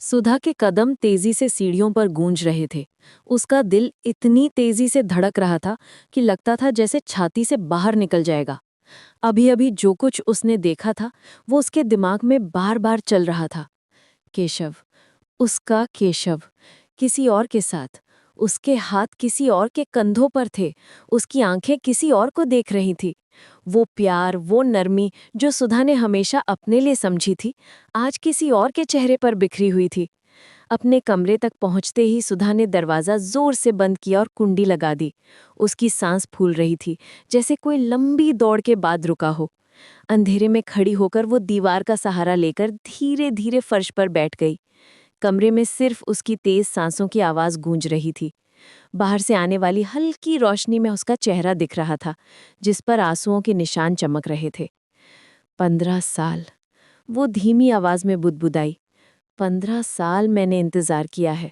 सुधा के कदम तेजी से सीढ़ियों पर गूंज रहे थे। उसका दिल इतनी तेजी से धड़क रहा था कि लगता था जैसे छाती से बाहर निकल जाएगा। अभी अभी जो कुछ उसने देखा था वो उसके दिमाग में बार बार चल रहा था। केशव, उसका केशव, किसी और के साथ। उसके हाथ किसी और के कंधों पर थे। उसकी आंखें किसी और को देख रही थी। वो प्यार, वो नरमी जो सुधा ने हमेशा अपने लिए समझी थी, आज किसी और के चेहरे पर बिखरी हुई थी। अपने कमरे तक पहुंचते ही सुधा ने दरवाज़ा जोर से बंद किया और कुंडी लगा दी। उसकी सांस फूल रही थी, जैसे कोई लंबी दौड़ के बाद रुका हो। अंधेरे में खड़ी होकर वो दीवार का सहारा लेकर धीरे धीरे फर्श पर बैठ गई। कमरे में सिर्फ उसकी तेज सांसों की आवाज़ गूंज रही थी। बाहर से आने वाली हल्की रोशनी में उसका चेहरा दिख रहा था, जिस पर आंसुओं के निशान चमक रहे थे। 15 साल, वो धीमी आवाज़ में बुदबुदाई। 15 साल मैंने इंतज़ार किया है।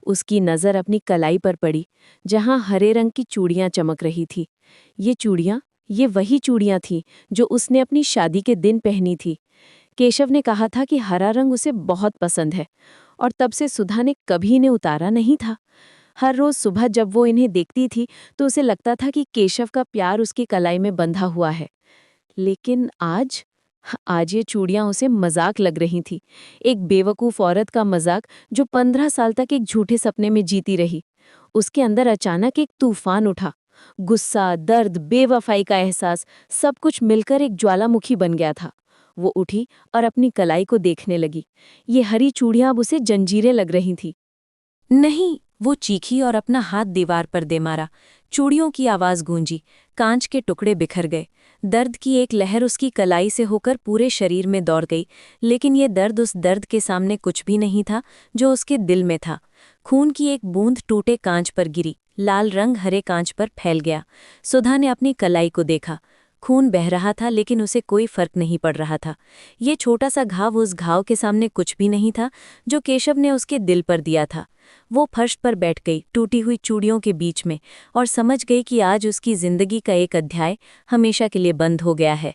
उसकी नज़र अपनी कलाई पर पड़ी, जहां हरे रंग की चूड़ियां चमक रही थी। ये वही चूड़ियां थीं जो उसने अपनी शादी के दिन पहनी थी। केशव ने कहा था कि हरा रंग उसे बहुत पसंद है, और तब से सुधा ने कभी इन्हें उतारा नहीं था। हर रोज़ सुबह जब वो इन्हें देखती थी तो उसे लगता था कि केशव का प्यार उसकी कलाई में बंधा हुआ है। लेकिन आज ये चूड़ियां उसे मजाक लग रही थी। एक बेवकूफ़ औरत का मजाक जो 15 साल तक एक झूठे सपने में जीती रही। उसके अंदर अचानक एक तूफान उठा। गुस्सा, दर्द, बेवफाई का एहसास, सब कुछ मिलकर एक ज्वालामुखी बन गया था। वो उठी और अपनी कलाई को देखने लगी। ये हरी चूड़ियां अब उसे जंजीरें लग रही थी। नहीं, वो चीखी और अपना हाथ दीवार पर दे मारा। चूड़ियों की आवाज गूंजी, कांच के टुकड़े बिखर गए। दर्द की एक लहर उसकी कलाई से होकर पूरे शरीर में दौड़ गई, लेकिन ये दर्द उस दर्द के सामने कुछ भी नहीं था जो उसके दिल में था। खून की एक बूंद टूटे कांच पर गिरी, लाल रंग हरे कांच पर फैल गया। सुधा ने अपनी कलाई को देखा। खून बह रहा था, लेकिन उसे कोई फर्क नहीं पड़ रहा था। ये छोटा सा घाव उस घाव के सामने कुछ भी नहीं था जो केशव ने उसके दिल पर दिया था। वो फर्श पर बैठ गई, टूटी हुई चूड़ियों के बीच में, और समझ गई कि आज उसकी जिंदगी का एक अध्याय हमेशा के लिए बंद हो गया है।